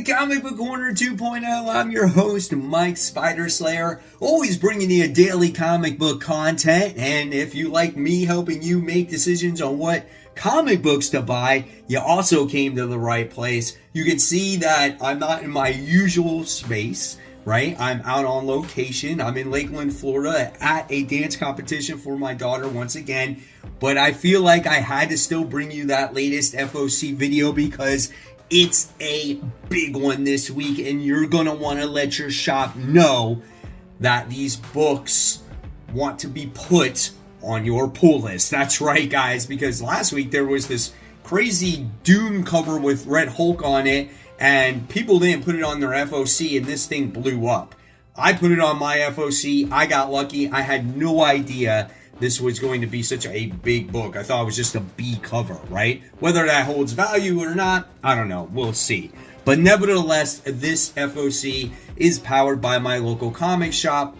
to Comic Book Corner 2.0. I'm your host, Mike Spider Slayer, always bringing you daily comic book content. And if you like me helping you make decisions on what comic books to buy, you also came to the right place. You can see that I'm not in my usual space, right? I'm out on location. I'm in Lakeland, Florida at a dance competition for my daughter once again. But I feel like I had to still bring you that latest FOC video because it's a big one this week, and you're going to want to let your shop know that these books want to be put on your pull list. That's right, guys, because last week there was this crazy Doom cover with Red Hulk on it, and people didn't put it on their FOC, and this thing blew up. I put it on my FOC. I got lucky. I had no idea this was going to be such a big book. I thought it was just a B cover, right? Whether that holds value or not, I don't know. We'll see. But nevertheless, this FOC is powered by my local comic shop,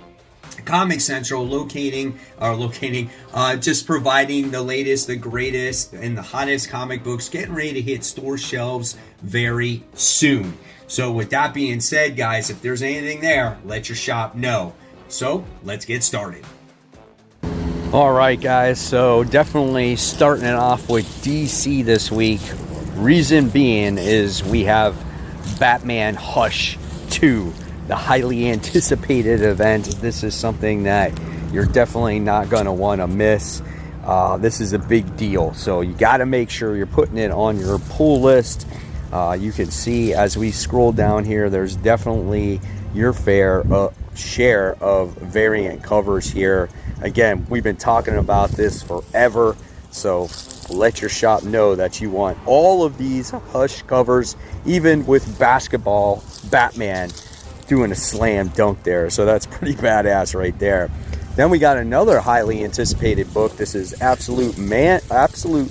Comic Central, just providing the latest, the greatest, and the hottest comic books, getting ready to hit store shelves very soon. So with that being said, guys, if there's anything there, let your shop know. So let's get started. All right, guys, so definitely starting it off with DC this week. Reason being is we have Batman Hush 2, the highly anticipated event. This is something that you're definitely not going to want to miss. This is a big deal, so you got to make sure you're putting it on your pull list. You can see as we scroll down here, there's definitely your fair share of variant covers here. Again, we've been talking about this forever, so let your shop know that you want all of these Hush covers, even with basketball Batman doing a slam dunk there. So that's pretty badass right there. Then we got another highly anticipated book. This is Absolute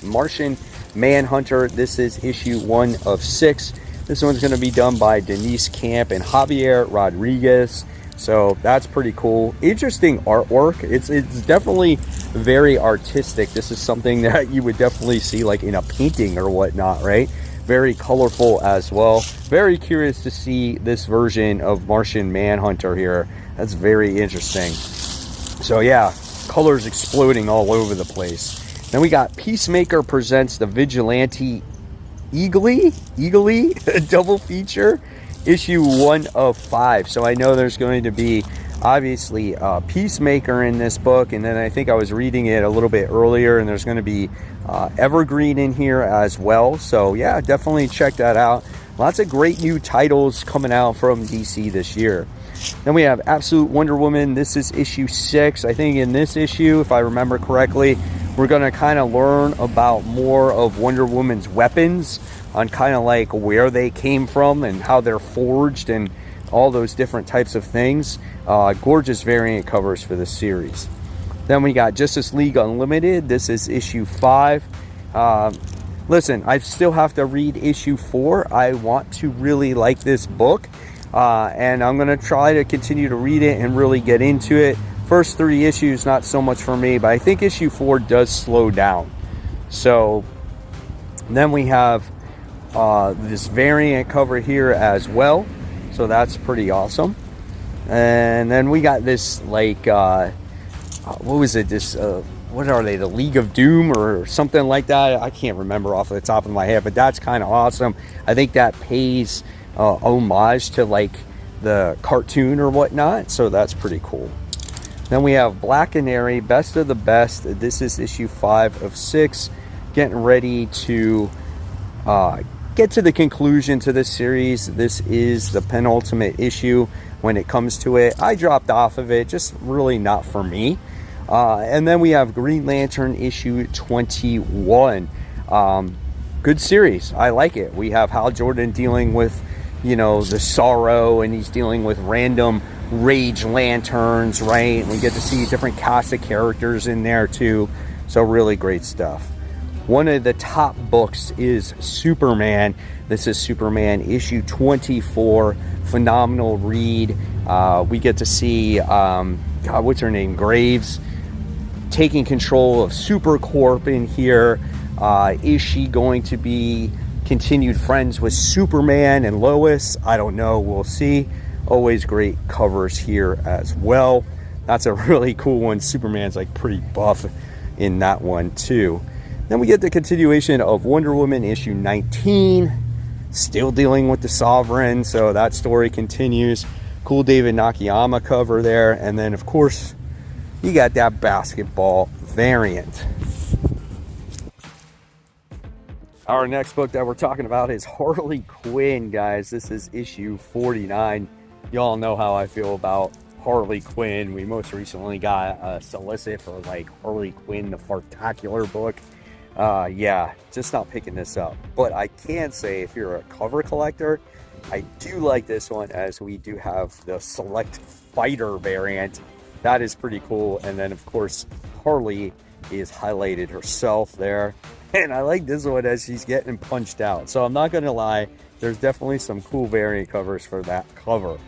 Martian Manhunter. This is issue 1 of 6. This one's going to be done by Denise Camp and Javier Rodriguez. So that's pretty cool. Interesting artwork. It's definitely very artistic. This is something that you would definitely see like in a painting or whatnot, right? Very colorful as well. Very curious to see this version of Martian Manhunter here. That's very interesting. So yeah, colors exploding all over the place. Then we got Peacemaker presents the Vigilante Eagly double feature. Issue 1 of 5. So I know there's going to be obviously Peacemaker in this book, and then I think I was reading it a little bit earlier, and there's going to be Evergreen in here as well. So yeah, definitely check that out. Lots of great new titles coming out from DC this year. Then we have Absolute Wonder Woman. This is issue 6. I think in this issue, if I remember correctly, we're going to kind of learn about more of Wonder Woman's weapons, on kind of like where they came from and how they're forged and all those different types of things. Gorgeous variant covers for this series. Then we got Justice League Unlimited. This is issue 5. Listen, I still have to read issue 4. I want to really like this book, and I'm going to try to continue to read it and really get into it. First 3 issues, not so much for me, but I think issue 4 does slow down. So then we have this variant cover here as well, so that's pretty awesome. And then we got this like what was it, this what are they, the League of Doom or something like that? I can't remember off the top of my head, but that's kind of awesome. I think that pays homage to like the cartoon or whatnot, so that's pretty cool. Then we have Black Canary, Best of the Best. This is issue 5 of 6, getting ready to get to the conclusion to this series. This is the penultimate issue when it comes to it. I dropped off of it, just really not for me. And then we have Green Lantern issue 21. Good series. I like it. We have Hal Jordan dealing with, you know, the sorrow, and he's dealing with random rage lanterns, right? And we get to see different cast of characters in there too. So really great stuff. One of the top books is Superman. This is Superman issue 24. Phenomenal read. We get to see, God, what's her name? Graves taking control of Supercorp in here. Is she going to be continued friends with Superman and Lois. I don't know, we'll see. Always great covers here as well. That's a really cool one. Superman's like pretty buff in that one too. Then we get the continuation of Wonder Woman issue 19, still dealing with the Sovereign, so that story continues. Cool David Nakayama cover there. And then of course you got that basketball variant. Our next book that we're talking about is Harley Quinn, guys. This is issue 49. Y'all know how I feel about Harley Quinn. We most recently got a solicit for like Harley Quinn, the Fartacular book. Yeah, just not picking this up. But I can say if you're a cover collector, I do like this one, as we do have the Select Fighter variant. That is pretty cool. And then of course Harley is highlighted herself there. And I like this one as she's getting punched out. So I'm not going to lie, there's definitely some cool variant covers for that cover.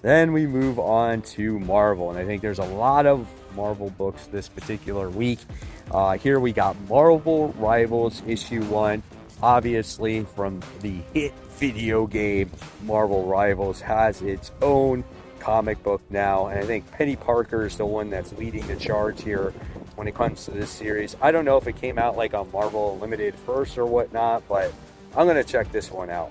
Then we move on to Marvel. And I think there's a lot of Marvel books this particular week. Here we got Marvel Rivals issue 1. Obviously from the hit video game, Marvel Rivals has its own comic book now. And I think Penny Parker is the one that's leading the charge here when it comes to this series. I don't know if it came out like on Marvel Unlimited first or whatnot, but I'm going to check this one out.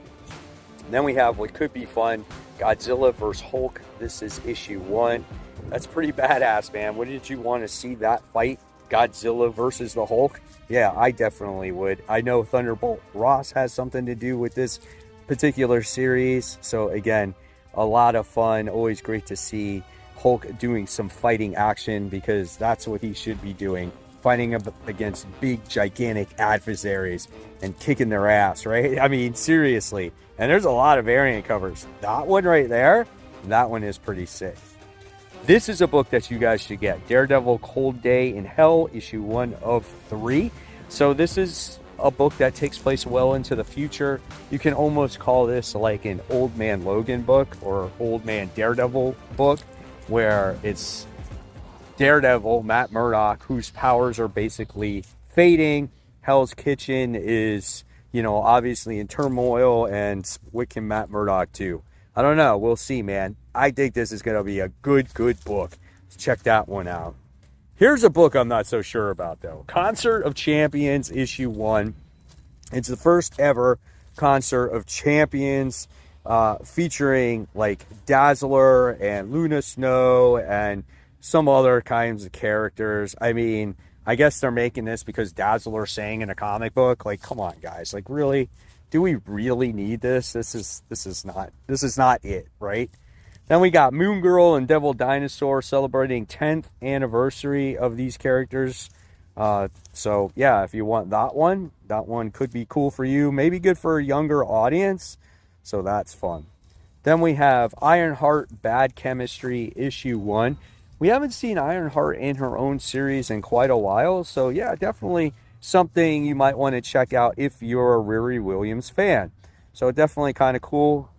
And then we have what could be fun, Godzilla vs. Hulk. This is issue 1. That's pretty badass, man. Wouldn't you want to see that fight, Godzilla versus the Hulk? Yeah, I definitely would. I know Thunderbolt Ross has something to do with this particular series. So again, a lot of fun. Always great to see Hulk doing some fighting action, because that's what he should be doing, fighting against big gigantic adversaries and kicking their ass, right? I mean, seriously. And there's a lot of variant covers. That one right there, that one is pretty sick. This is a book that you guys should get, Daredevil Cold Day in Hell, issue 1 of 3. So this is a book that takes place well into the future. You can almost call this like an Old Man Logan book or Old Man Daredevil book, where it's Daredevil, Matt Murdock, whose powers are basically fading. Hell's Kitchen is, you know, obviously in turmoil, and what can Matt Murdock do? I don't know. We'll see, man. I think this is going to be a good book. Let's check that one out. Here's a book I'm not so sure about, though. Concert of Champions, issue 1. It's the first ever Concert of Champions, featuring like Dazzler and Luna Snow and some other kinds of characters. I mean, I guess they're making this because Dazzler sang in a comic book. Like, come on, guys. Like, really? Do we really need this? This is not it, right? Then we got Moon Girl and Devil Dinosaur celebrating 10th anniversary of these characters. So yeah, if you want that one could be cool for you. Maybe good for a younger audience. So that's fun. Then we have Ironheart Bad Chemistry issue 1. We haven't seen Ironheart in her own series in quite a while. So yeah, definitely something you might want to check out if you're a Riri Williams fan. So definitely kind of cool.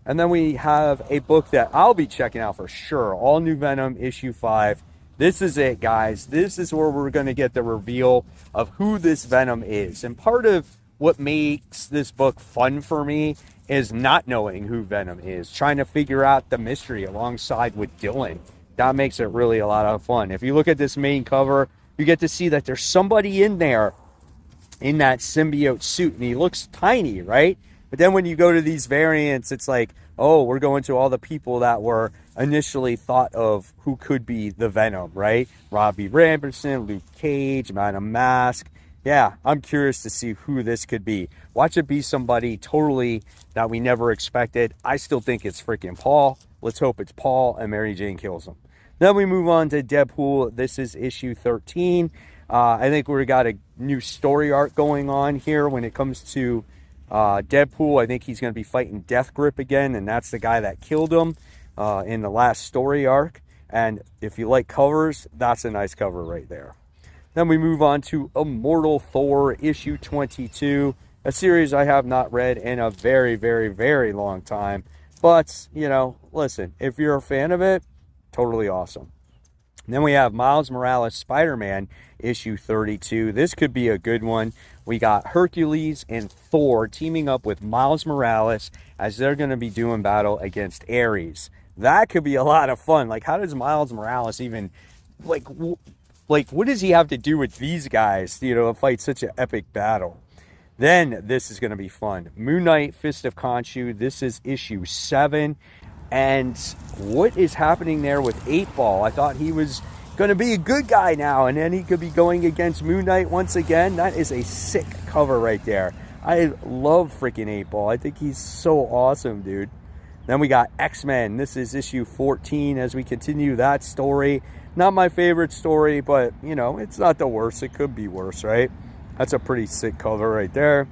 And then we have a book that I'll be checking out for sure. All New Venom issue 5. This is it, guys. This is where we're going to get the reveal of who this Venom is. And part of what makes this book fun for me is not knowing who Venom is, trying to figure out the mystery alongside with Dylan. That makes it really a lot of fun. If you look at this main cover, you get to see that there's somebody in there in that symbiote suit, and he looks tiny, right? But then when you go to these variants, it's like, oh, we're going to all the people that were initially thought of who could be the Venom, right? Robbie Ramberson, Luke Cage, Madam Mask. Yeah, I'm curious to see who this could be. Watch it be somebody totally that we never expected. I still think it's freaking Paul. Let's hope it's Paul and Mary Jane kills him. Then we move on to Deadpool. This is issue 13. I think we got a new story arc going on here when it comes to Deadpool. I think he's going to be fighting Death Grip again, and that's the guy that killed him in the last story arc. And if you like covers, that's a nice cover right there. Then we move on to Immortal Thor issue 22, a series I have not read in a very, very, very long time. But, you know, listen, if you're a fan of it, totally awesome. And then we have Miles Morales Spider-Man issue 32. This could be a good one. We got Hercules and Thor teaming up with Miles Morales as they're going to be doing battle against Ares. That could be a lot of fun. Like, how does Miles Morales even, like what does he have to do with these guys, to fight such an epic battle? Then this is going to be fun. Moon Knight, Fist of Khonshu. This is issue 7. And what is happening there with 8-Ball? I thought he was going to be a good guy now, and then he could be going against Moon Knight once again. That is a sick cover right there. I love freaking 8-Ball. I think he's so awesome, dude. Then we got X-Men. This is issue 14 as we continue that story. Not my favorite story, but, it's not the worst. It could be worse, right? That's a pretty sick cover right there.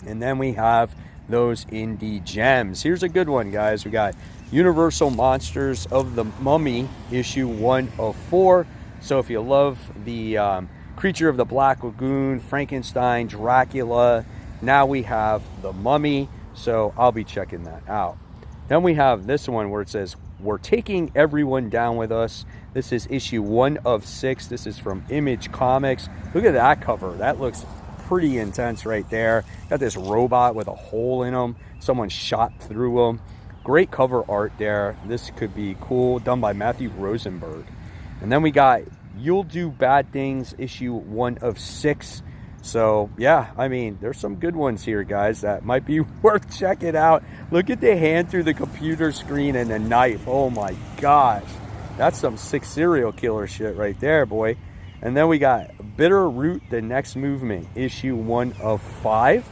And then we have those indie gems. Here's a good one, guys. We got Universal Monsters of the Mummy, issue 1 of 4. So if you love the Creature of the Black Lagoon, Frankenstein, Dracula, now we have the Mummy. So I'll be checking that out. Then we have this one where it says, "We're taking everyone down with us." This is issue 1 of 6. This is from Image Comics. Look at that cover. That looks pretty intense right there. Got this robot with a hole in him. Someone shot through him. Great cover art there. This could be cool. Done by Matthew Rosenberg. And then we got You'll Do Bad Things, issue 1 of 6. So, yeah, I mean, there's some good ones here, guys, that might be worth checking out. Look at the hand through the computer screen and the knife. Oh, my gosh. That's some sick serial killer shit right there, boy. And then we got Bitter Root, The Next Movement, issue 1 of 5.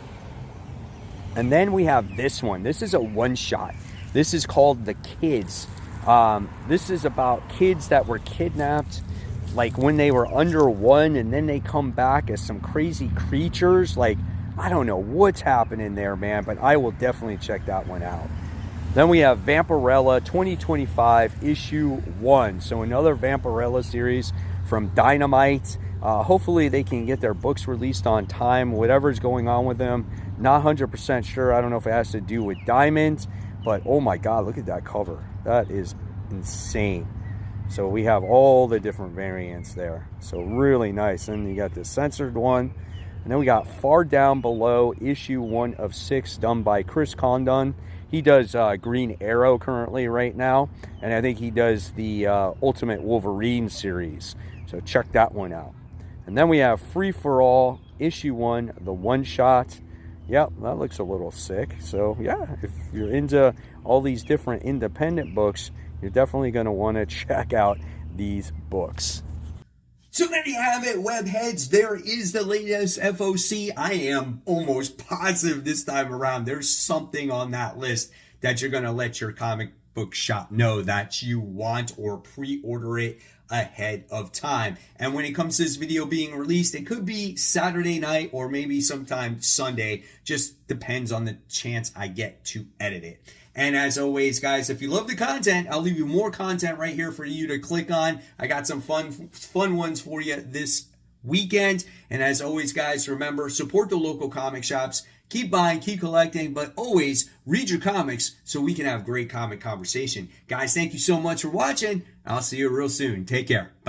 And then we have this one. This is a one-shot. This is called The Kids. This is about kids that were kidnapped, like when they were under 1, and then they come back as some crazy creatures. Like, I don't know what's happening there, man, but I will definitely check that one out. Then we have Vampirella 2025 issue 1. So another Vampirella series from Dynamite. Hopefully they can get their books released on time, whatever's going on with them. Not 100% sure. I don't know if it has to do with Diamond, but oh my God, look at that cover. That is insane. So we have all the different variants there. So really nice. And you got the censored one. And then we got Far Down Below, issue 1 of 6, done by Chris Condon. He does Green Arrow currently right now. And I think he does the Ultimate Wolverine series. So check that one out. And then we have Free For All, issue 1, the one-shot. Yep, that looks a little sick. So yeah, if you're into all these different independent books, you're definitely going to want to check out these books. So there you have it, webheads. There is the latest FOC. I am almost positive this time around there's something on that list that you're going to let your comic book shop know that you want, or pre-order it ahead of time. And when it comes to this video being released, it could be Saturday night or maybe sometime Sunday. Just depends on the chance I get to edit it. And as always, guys, if you love the content, I'll leave you more content right here for you to click on. I got some fun ones for you this weekend. And as always, guys, remember, support the local comic shops. Keep buying, keep collecting, but always read your comics so we can have great comic conversation. Guys, thank you so much for watching. I'll see you real soon. Take care. Bye.